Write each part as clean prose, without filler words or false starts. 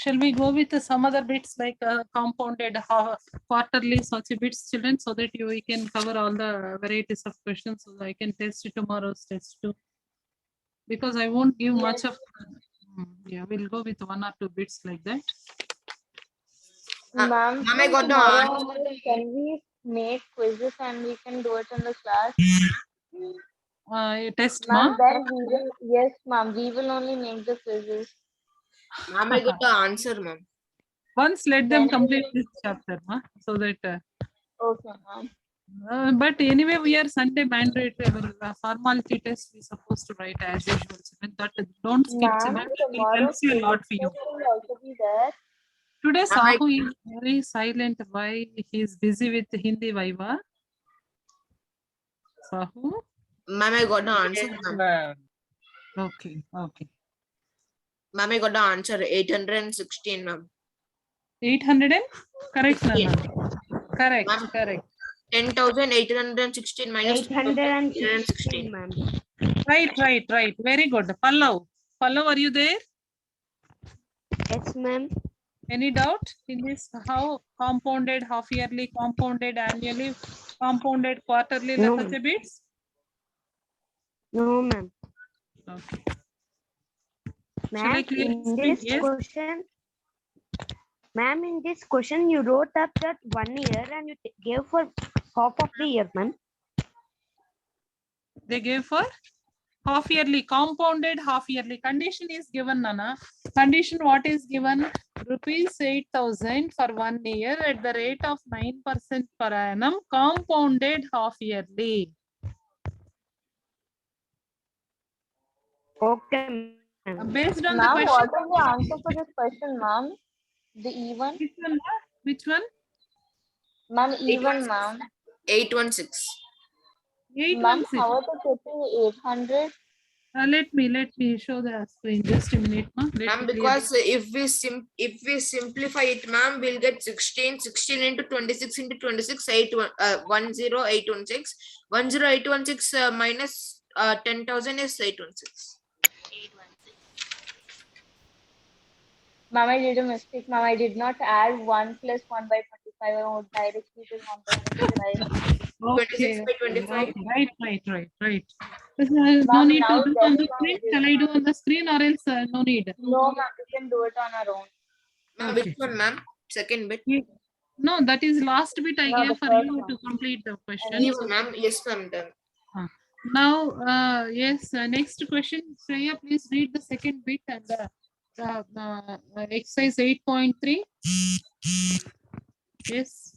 Shall we go with some other bits like compounded quarterly such bits, children, so that we can cover all the varieties of questions, so that I can test tomorrow's test too. Because I won't give much of. Yeah, we'll go with 1 or 2 bits like that. Ma'am, I got the tomorrow can we make quizzes and we can do it in the class? Test, ma? Ma'am, then we will, yes, ma'am, we will only make the quizzes. Ma'am, I got the answer, ma'am. Once let them Then complete this chapter, ma, so that. Okay, ma'am. But anyway, we are Sunday mandatory. Our formality test we supposed to write as usual. Children. That don't skip. Ma'am, Children. It tomorrow helps you a lot for you. will also be there. Today, Ma'am, I- Sahu is very silent. Why? He is busy with Hindi Viva. Sahu. Ma'am, I got the answer, ma'am. Okay. Okay. Ma'am, I got the answer. 816, ma'am. 800 and correct, Nana. Correct. Ma'am. Correct. 10,816 minus 816, ma'am. Right. Right. Right. Very good. Pallav. Pallav, are you there? Yes, ma'am. Any doubt in this? How compounded half yearly, compounded annually, compounded quarterly, No. such a bits? No, ma'am. Okay. Shall I Ma'am, clear in the this screen? Yes. question, ma'am, in this question, you wrote up that 1 year and you gave for half of the year, ma'am. They gave for half yearly, compounded half yearly. Condition is given, Nana. Condition what is given? Rupees 8,000 for 1 year at the rate of 9% per annum, compounded half yearly. Okay, ma'am. Based on the Ma'am, question. what is the answer for this question, ma'am? The even? Which one? Which one? Ma'am, even, ma'am. 816. Ma'am, 816. how are they putting 800? Let me show the screen. Just a minute, ma. Let Ma'am, me clear because if we simplify it, ma'am, we'll get 16 into 26 into 26, 10816. 10816 minus 10,000 is 816. Ma'am, I did a mistake. Ma'am, I did not add 1 plus 1 by 25. I would directly to 1 by 25. Okay. 26 by 25. Okay. Right. No need to now do just on the now screen. it is, Shall I do on the screen or else no need? No, ma'am, we can do it on our own. Ma'am, Okay. which one, ma'am? Second bit. No, that is last bit I No, gave the for first you one. to complete the question. Leave, ma'am. Yes, ma'am. Done. Now, yes, next question. Shreya, please read the second bit and exercise 8.3. Yes.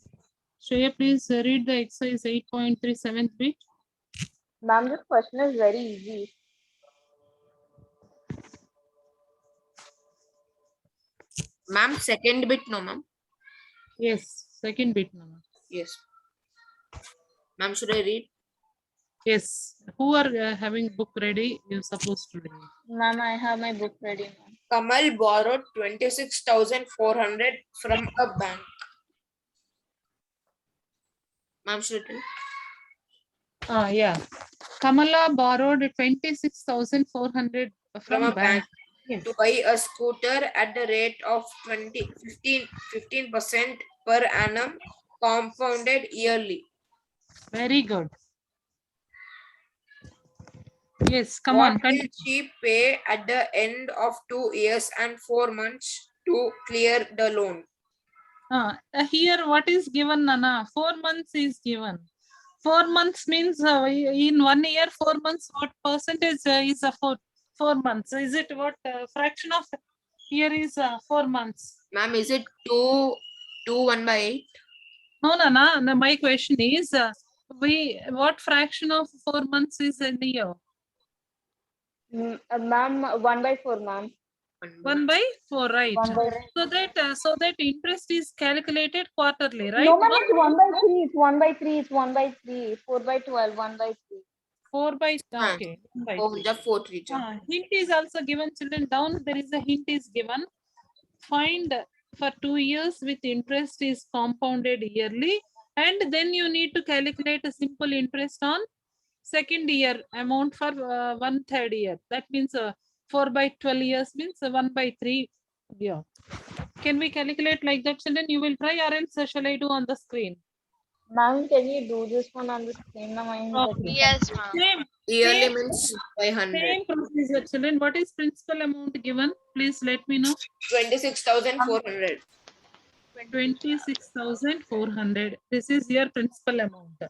Shreya, please read the exercise 8.3 seventh bit. Ma'am, this question is very easy. Ma'am, second bit, no, ma'am. Yes, second bit. No. Yes. Ma'am, should I read? Yes. Who are having book ready? You're supposed to read. Ma'am, I have my book ready, ma'am. Kamal borrowed 26,400 from a bank. Ma'am, should I read? Yeah. Kamala borrowed 26,400 From a bank Yes. to buy a scooter at the rate of 15% per annum, compounded yearly. Very good. Yes, come What on. will she pay at the end of 2 years and 4 months to clear the loan? Here, what is given, Nana? 4 months is given. 4 months means in 1 year, 4 months, what percentage is 4 months? Is it what fraction of here is 4 months? Ma'am, is it 2 1 by 8? No, Nana. No, my question is, what fraction of 4 months is in a year? Ma'am, 1 by 4, ma'am. 1 by 4, right? 1 by So that interest is calculated quarterly, right? No, ma'am, it's 1 by 3. It's 1 by 3. It's 1 by 3. 4 by 12. 1 by 3. 4 by Ah. okay. 1 by Oh, 3. the 4 region. Hint is also given, children. Down there is a hint is given. Find for 2 years with interest is compounded yearly, and then you need to calculate a simple interest on second year amount for 1/3 year. That means 4 by 12 years means 1 by 3 year. Can we calculate like that, children? You will try, or else shall I do on the screen? Ma'am, can you do this one on the screen, ma'am? I'm Okay. getting Yes, ma'am. Same, Yearly same, means 500. same procedure, children. What is principal amount given? Please let me know. 26,400. 26,400. This is your principal amount.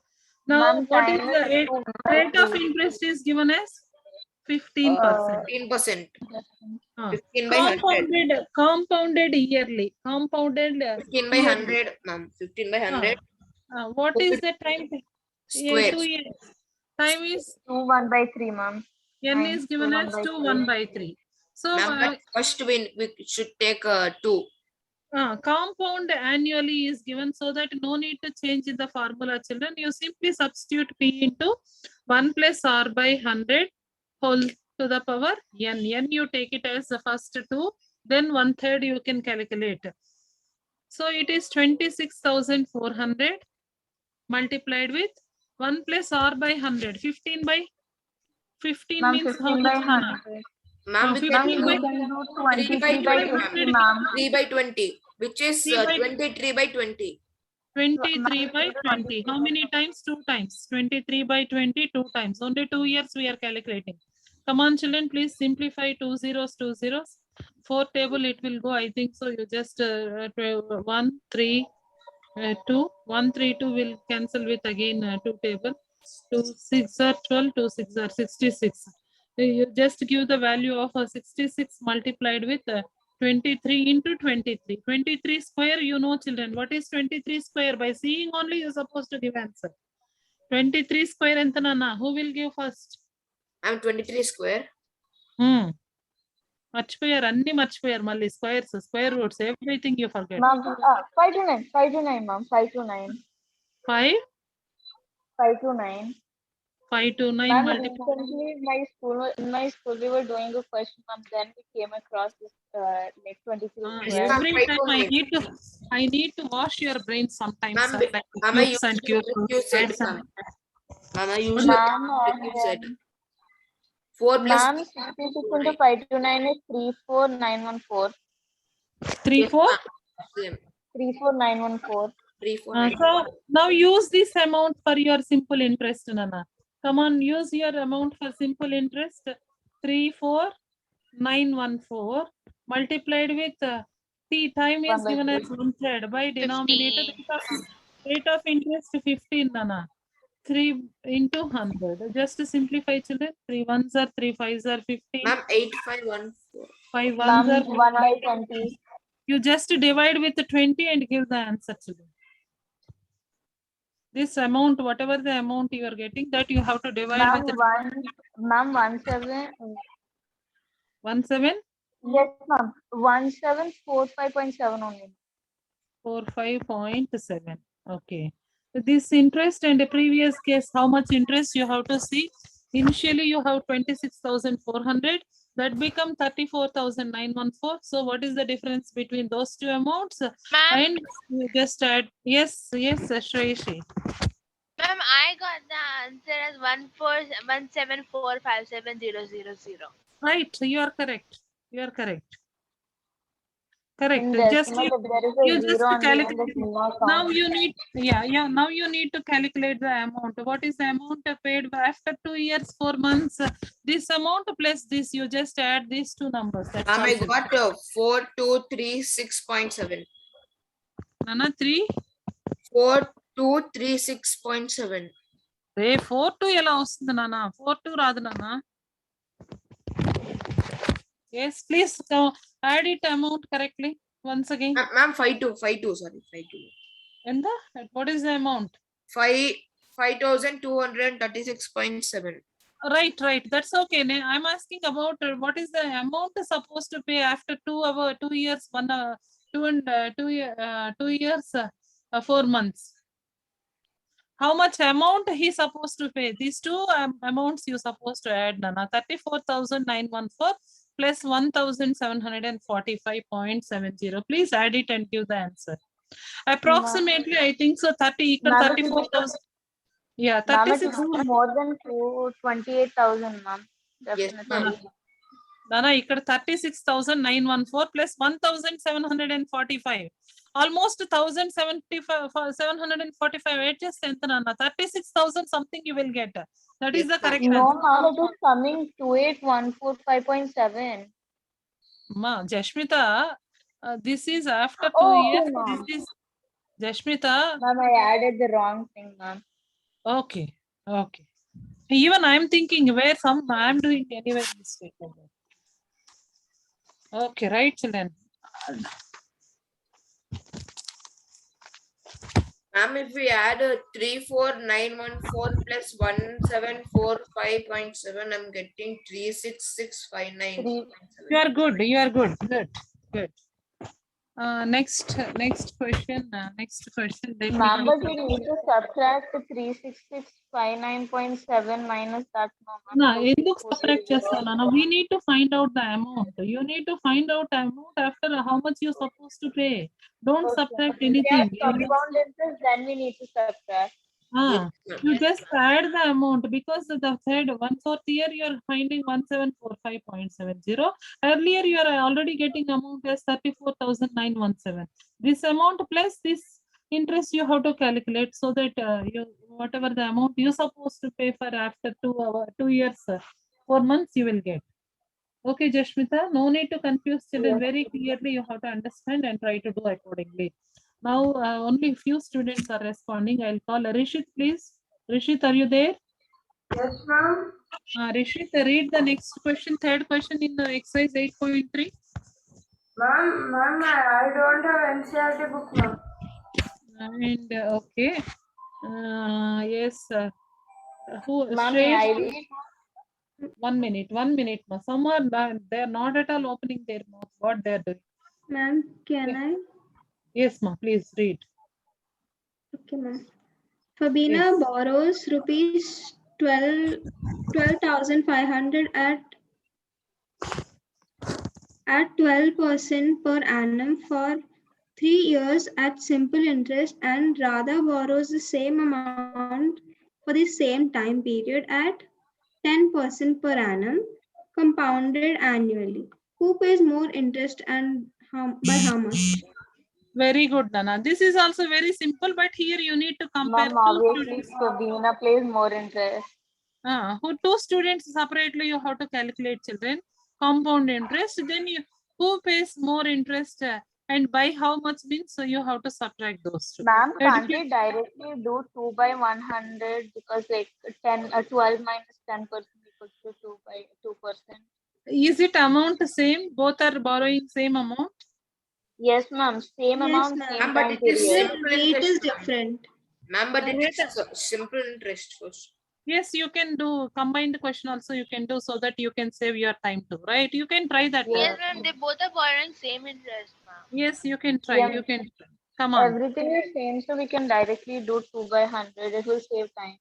Now, Ma'am, what is time the is rate of interest is given as 15%. 15%. Ah, 15 by 100. compounded yearly. Compounded 15 by yearly. 100, ma'am. 15 by 100 What So is it- the time? square. 2 years. Time is 2 1/3, ma'am. n Nine, is given 2 as 2 1/3. So Ma'am, but first we should take 2. compound annually is given, so that no need to change in the formula, children. You simply substitute p into 1 plus r by 100 whole to the power n. N you take it as the first 2, then 1/3 you can calculate. So it is 26,400 multiplied with 1 plus r by 100. 15 by 15 Ma'am, means how 15 by much? Nana? 100. Ma'am, we Ma'am, can you do can do 3 by 23 by 20, 50, ma'am. ma'am. 3 by 20, which is 3 by 23 by 20. 23 by Ma'am, 20. How many times? 2 times. 23 by 20, 2 times. Only 2 years we are calculating. Come on, children, please simplify 2 zeros, 2 zeros. 4 table it will go. I think so. You just 1, 3, 2. 1, 3, 2 will cancel with again 2 table. 2, 6 are 12, 2, 6 are 66. You just give the value of 66 multiplied with 23 into 23. 23 square, you know, children. What is 23 square? By seeing only, you're supposed to give answer. 23 square, Antanana. Who will give first? I'm 23 square. మర్చిపోయారు అన్ని మర్చిపోయారు మళ్ళీ squares square roots everything you forget Ma'am, 5 to 9. 5 to 9, ma'am. 5 to 9. 5 5 to 9. 5 to 9 Ma'am, multiple recently in my school we were doing a question, ma'am. Then we came across this like 23 square. every Five to time nine. I need to wash your brain sometimes Ma'am, like Ma'am, I cubes and used cubes you said, adds and- ma'am, I used Ma'am, you said 4 plus ma'am, 66 into 5 to 9 is 34914. 3 4 Same. 34914. 3, 4, Uh, 9. so now use this amount for your simple interest, Nana. Come on, use your amount for simple interest. 34914 multiplied with the time is given as 1/3 by denominator 15. rate of interest 15, Nana. 3 into 100. Just to simplify, children. 3 ones are 3 5s are 15. Ma'am, 8514. 5 ones Ma'am, are 1 by 20. You just divide with 20 and give the answer, children. This amount, whatever the amount you are getting, that you have to divide Ma'am, with 17. 17 Yes, ma'am. 1745.7 only. 45.7. Okay. This interest and the previous case, how much interest you have to see? Initially, you have 26,400. That become 34,914. So what is the difference between those two amounts? Ma'am, And you just add. Yes, Shreyashi. ma'am, I got the answer as 147457000. Right, you are correct. You are correct. Correct. In Just decimal, you, if there is a you just zero on the end, calculate. it will not Now count. you need, yeah. Now you need to calculate the amount. What is the amount paid after 2 years, 4 months? This amount plus this, you just add these two numbers. That's Ma'am, all. I got 4236.7. Nana 3. 4236.7. రే 4-2 ఎలా వస్తుంది నాన్న 4-2 రాదు నాన్న yes please add it amount correctly once again Ma'am, 52, sorry, 52. and what is the amount 5,236.7. right that's okay I'm asking about what is the amount supposed to pay after 2 years 2 years 4 months. How much amount he supposed to pay? These two amounts you supposed to add, Nana. 34,914 plus 1,745.70. Please add it and give the answer. Approximately, I think so. 34,000. Yeah, Ma'am, it 36. is more than 28,000, ma'am. Yes, ma'am. Definitely. Nana, ఇక్కడ 36,914 plus 1,745. Almost 1,745. It just Nana, 36,000 something you will get. That is Yes, the ma'am. correct No, answer. ma'am, it is coming 28,145.7. Ma, Jashmita, this is after 2 Oh, years. okay, ma'am. This is Jashmita. Ma'am, I added the wrong thing, ma'am. Okay, okay. Even I am thinking where I am doing anyway mistake. Okay, right, children. Ma'am, if we add 34914 plus 1745.7, I'm getting 36659. You are good. You are good. Good. Good. Next question. Next question. Let me Ma'am, but we take- need to subtract 36659.7 minus that, ma'am. No, ఎందుకు subtract చేస్తాను? We need to find out the amount. You need to find out the amount after how much you're supposed to pay. Don't Okay. subtract If we anything. have compound interest, then we need to subtract. Ah, Yes, you ma'am. just add the amount because the third 1/4 year you are finding 1745.70. Earlier you are already getting amount as 34,917. This amount plus this interest you have to calculate so that you whatever the amount you're supposed to pay for after 2 years, 4 months you will get. Okay, Jashmita, no need to confuse children. Yes. Very clearly you have to understand and try to do accordingly. Now, only few students are responding. I'll call Rishit, please. Rishit, are you there? Yes, ma'am. Rishit, read the next question, third question in the exercise 8.3. Ma'am, I don't have NCERT book, ma'am. And okay. Yes. Who? Ma'am, Shreya, I read. 1 minute, 1 minute. Some are they're not at all opening their mouth. What they're doing? Ma'am, can I? Yes, ma. Please read. Okay, ma'am. Fabina Yes. borrows rupees 12,500 at 12% per annum for 3 years at simple interest, and Radha borrows the same amount for the same time period at 10% per annum, compounded annually. Who pays more interest and by how much? Very good, Nana. This is also very simple, but here you need to compare Ma'am, two obviously, students. Sabina plays more interest. Who two students separately you have to calculate, children. Compound interest. Then you who pays more interest and by how much means, so you have to subtract those two. Ma'am, can't we Educate- directly do 2 by 100 because like 12 minus 10% equals to 2 by 2%? Is it amount same? Both are borrowing same amount. Yes, ma'am. Same Yes, amount, ma'am. same But time it is period. simple Rate is interest, ma'am. different. Ma'am, but it Rate- is simple interest first. Yes, you can do combined question also. You can do so that you can save your time too, right? You can try that. Yes, ma'am, they both are borrowing same interest, ma'am. Yes, you can try. Yeah. You can try. Come on. Everything is same, so we can directly do 2 by 100. It will save time.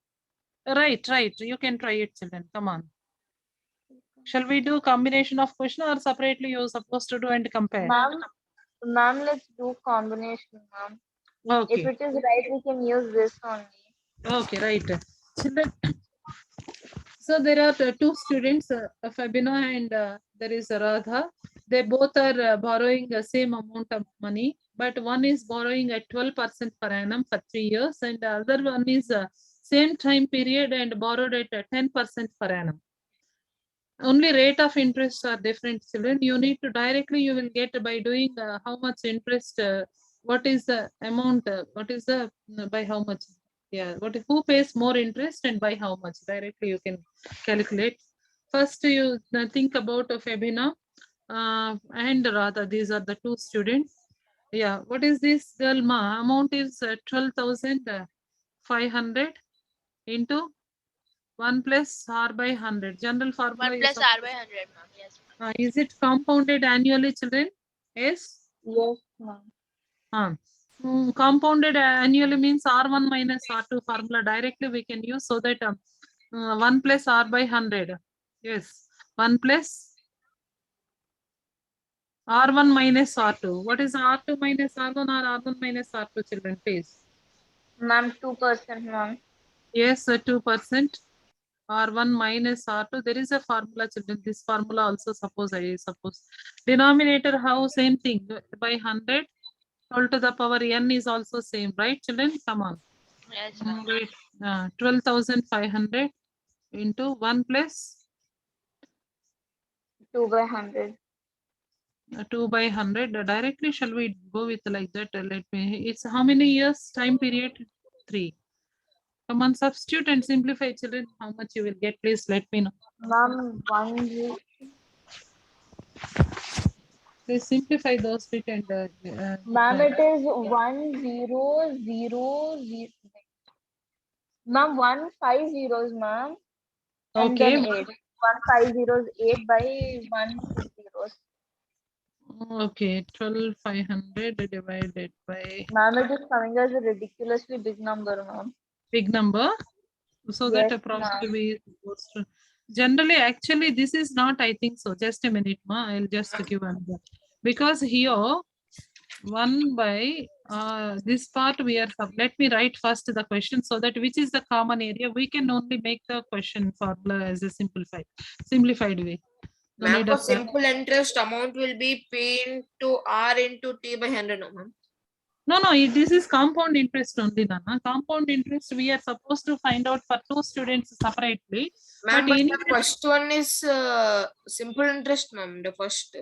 Right, right. You can try it, children. Come on. Shall we do combination of question or separately you're supposed to do and compare? Ma'am, let's do combination, ma'am. Okay. If it is right, we can use this only. Okay, right. Children, so there are two students, Fabina and there is Radha. They both are borrowing the same amount of money, but one is borrowing at 12% per annum for 3 years, and the other one is same time period and borrowed at 10% per annum. Only rate of interest are different, children. You need to directly you will get by doing how much interest, what is the amount, what is the by how much. Yeah, who pays more interest and by how much? Directly you can calculate. First, you think about Fabina and Radha. These are the two students. Yeah, what is this girl ma? Amount is 12,500 into 1 plus R by 100. General formula 1 is plus R by 100, ma'am. Yes, ma'am. is it compounded annually, children? Yes. Yes, ma'am. Compounded annually means R1 minus R2 formula directly we can use so that 1 plus R by 100. Yes. 1 plus R1 minus R2. What is R2 minus R1 or R1 minus R2, children, please? Ma'am, 2%, ma'am. Yes, 2%. R1 minus R2. There is a formula, children. This formula also I suppose. Denominator, how? Same thing. By 100, 12 to the power n is also same, right, children? Come on. Yes, ma'am. Wait. 12,500 into 1 plus 2 by 100. 2 by 100. Directly, shall we go with like that? Let me. It's how many years time period? 3. Come on, substitute and simplify, children. How much you will get? Please let me know. Ma'am, 1 Please simplify those bit and Ma'am, it is 1000. Ma'am, 1 5 zeros, ma'am. And okay. then 8. 1 5 zeros, 8 by 1 6 zeros. Okay, 12,500 divided by Ma'am, it is coming as a ridiculously big number, ma'am. big number. So that Yes, approximately is supposed to. Generally, actually, this is not, I think so. Just a minute, ma. I'll just give another. Because here, 1 by this part we are. Let me write first the question so that which is the common area. We can only make the question formula as a simplified way. No Ma'am, need for of that. simple interest amount will be P into R into T by 100, no, ma'am. No, this is compound interest only, Nana. Compound interest we are supposed to find out for 2 students separately. Ma'am, But but in the first one is simple interest, ma'am. The first.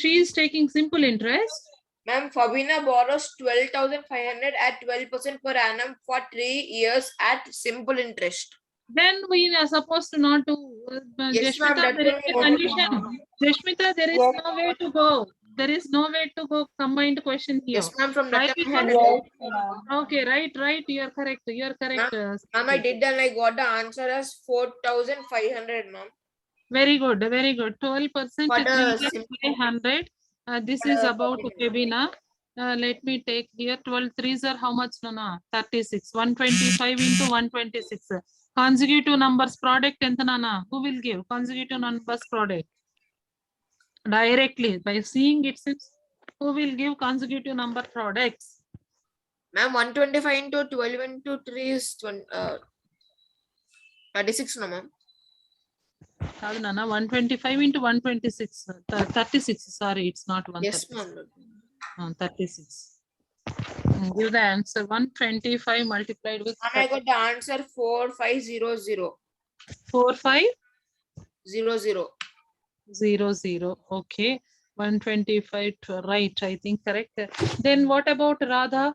she is taking simple interest. Ma'am, Fabina borrows 12,500 at 12% per annum for 3 years at simple interest. Then we are supposed to not to. Yes, ma'am, Jashmita, that there is will a be condition. Jashmita, there is Yes, no way to go. There is no way to go combined question here. Yes, ma'am, from Why? that time I had a Because- doubt. yes, ma'am. Okay, right. You are correct. Ma'am, I did and I got the answer as 4,500, ma'am. Very good. 12% For 3 the plus simple 500. This For is the about Fabina. Kebina. Let me take here 12 threes are how much? No, 36. 125 into 126. Consecutive numbers product enta nana? Who will give consecutive numbers product? Directly by seeing it since who will give consecutive number products? Ma'am, 125 into 12 into 3 is 36, no, ma'am. Kaadu nana 125 into 126. 36. Sorry, it's not 136. Yes, ma'am. 36. Give the answer 125 multiplied with And I got the answer 4500. 4500. Okay. 125 right, I think correct. Then what about Radha?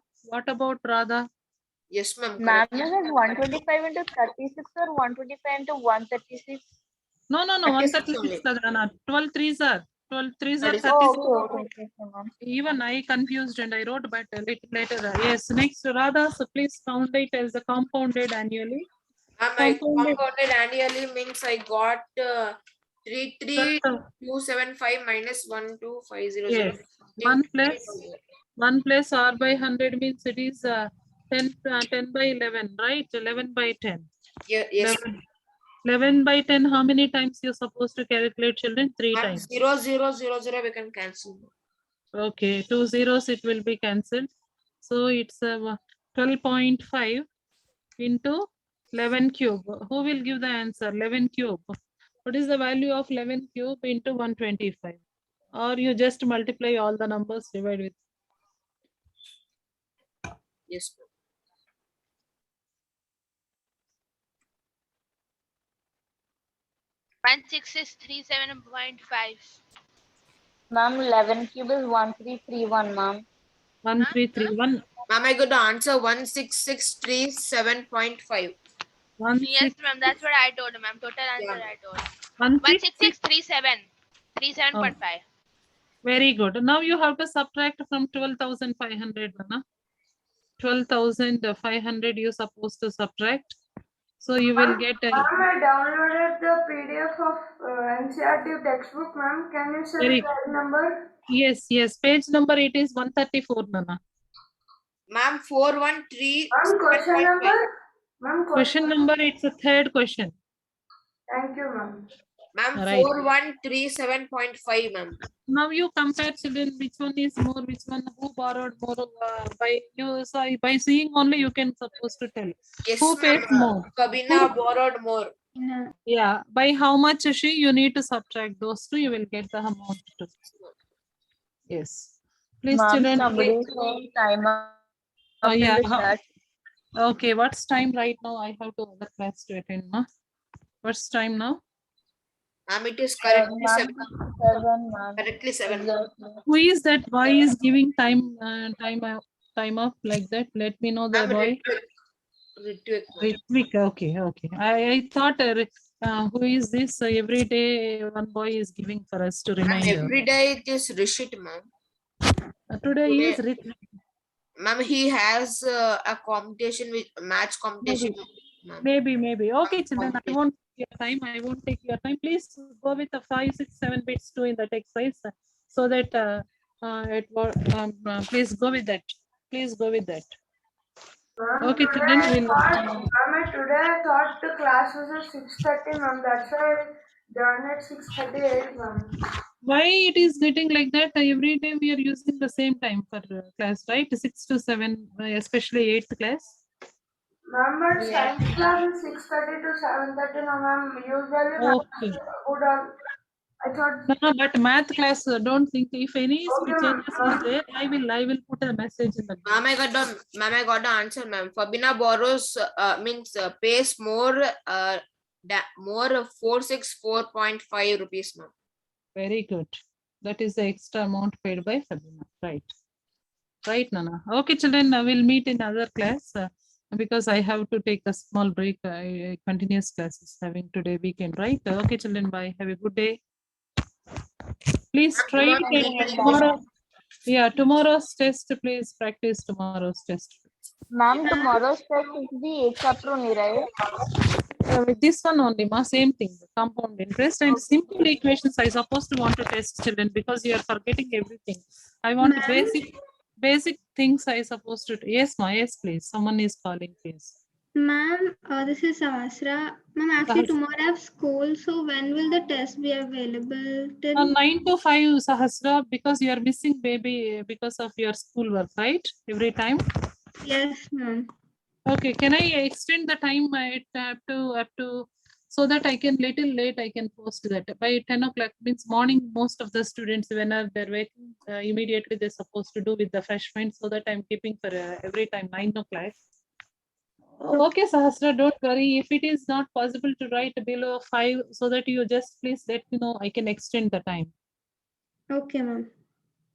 Yes, ma'am. Ma'am, Correct. is it 125 into 36 or 125 into 136? No, 36 136 kadana. 12 threes are 36. Oh, okay, ma'am. Even I confused and I wrote but a little later. Yes, next Radha, so please count it as the compounded annually. Ma'am, I compounded annually means I got 33,275 minus 12,500. Yes. 1 plus R by 100 means it is 10 by 11, right? 11 by 10. Yeah, yes. 11 by 10, how many times you're supposed to calculate, children? 3 Ma'am, times. 0, 0, 0, 0, we can cancel. Okay, 2 zeros, it will be cancelled. So it's 12.5 into 11 cube. Who will give the answer? 11 cube. What is the value of 11 cube into 125? Or you just multiply all the numbers, divide with. Yes, ma'am. One six is 37.5. Ma'am, 11 cube is 1331, ma'am. 1331. Ma'am, I got the answer 16637.5. Yes, ma'am. That's what I told, ma'am. Total answer Yeah. I told. 166. 16637. 37.5. Very good. Now you have to subtract from 12,500. 12,500 you're supposed to subtract. So you will get a Ma'am, I downloaded the PDF of NCERT textbook, ma'am. Can you say Very- the page number? yes. Page number it is 134, Nana. Ma'am, 413. Ma'am, question number? Ma'am, Question number it's a third question. Thank you, ma'am. Ma'am, Right. 4137.5, ma'am. Now you compare, children, which one is more, which one, who borrowed more, by you, so by seeing only you can supposed to tell. Yes, Who ma'am. pays more? Kabina borrowed more. Yeah, by how much is she, you need to subtract those two, you will get the amount too. Yes. Please, Mom, children. somebody saying time up in Yeah. the chat. Okay, what's time right now? I have to other class to attend, ma. What's time now? Ma'am, it is correctly Ma'am, 7. 7, ma'am. Correctly 7. Exactly. Who is that boy is giving time, time up like that? Let me know the Ma'am, boy. Ritvik, ma'am. Ritvik, okay, okay. I thought, who is this? Every day one boy is giving for us to Ma'am, remind. every day it is Rishit, ma'am. Today is Ritvik. Ma'am, he has a competition with match competition. Ma'am. Maybe. Okay, children, I Okay. won't take your time. I won't take your time. Please go with the 5, 6, 7 bits too in that exercise, so that please go with that. Please go with that. Ma'am, Okay, today children, I we'll. thought, ma'am, today I thought the class was at 6:30, ma'am. That's why I joined at 6:38, ma'am. Why it is getting like that? Every day we are using the same time for class, right? 6 to 7, especially 8th class. Ma'am, but science class is 6:30 to 7:30, no, ma'am. Usually, ma'am, Okay. would have, I thought, No, but math class, don't think if any okay, ma'am. changes is there, I will put a message in the group. Ma'am, I got the answer, ma'am. Fabina borrows means pays more more 464.5 rupees, ma'am. Very good. That is the extra amount paid by Sabina. Right. Right, Nana. Okay, children, we'll meet in other class because I have to take a small break. Continuous classes having today weekend, right? Okay, children, bye. Have a good day. Please try tomorrow. Yeah, tomorrow's test, please practice tomorrow's test. Ma'am, tomorrow's test is the 8 chapter only, right? With this one only, ma, same thing, compound interest and simple equations. I supposed to want to test children because you are forgetting everything. I want Ma'am? basic things I supposed to. Yes, ma, yes, please. Someone is calling, please. Ma'am, this is Sahasra. Ma'am, actually Sahas- tomorrow I have school, so when will the test be available? Till 9 to 5, Sahasra, because you are missing baby because of your schoolwork, right? Every time. yes, ma'am. Okay, can I extend the time up to so that I can little late I can post that by 10 o'clock means morning. Most of the students whenever they're waking immediately they're supposed to do with the fresh mind, so that I'm keeping for every time 9 o'clock. Okay, Sahasra, don't worry. If it is not possible to write below 5, so that you just please let me know, I can extend the time. Okay, ma'am.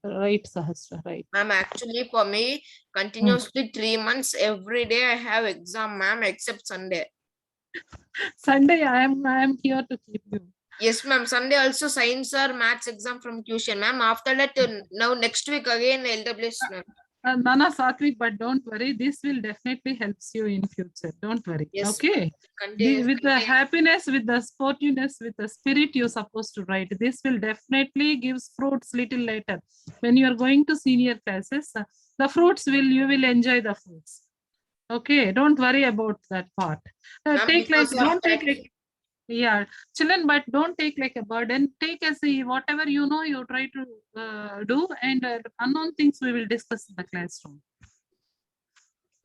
Right, Sahasra, right. Ma'am, actually for me, continuously 3 months, every day I have exam, ma'am, except Sunday. Sunday, I am here to keep you. Yes, ma'am. Sunday also science or maths exam from tuition, ma'am. After that, now next week again LWS, ma'am. Nana Satvik, but don't worry, this will definitely helps you in future. Don't worry. Yes, Okay. With the happiness, with the sportiveness, with the spirit you're supposed to write. This will definitely gives fruits little later. When you are going to senior classes, the fruits you will enjoy the fruits. Okay, don't worry about that part. Ma'am, Take like, because of don't take that- like, yeah, children, but don't take like a burden. Take as a whatever you know, you try to do, and unknown things we will discuss in the classroom.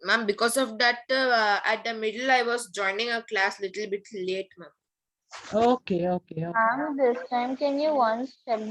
Ma'am, because of that, at the middle, I was joining a class little bit late, ma'am. Okay. Ma'am, this time can you once check the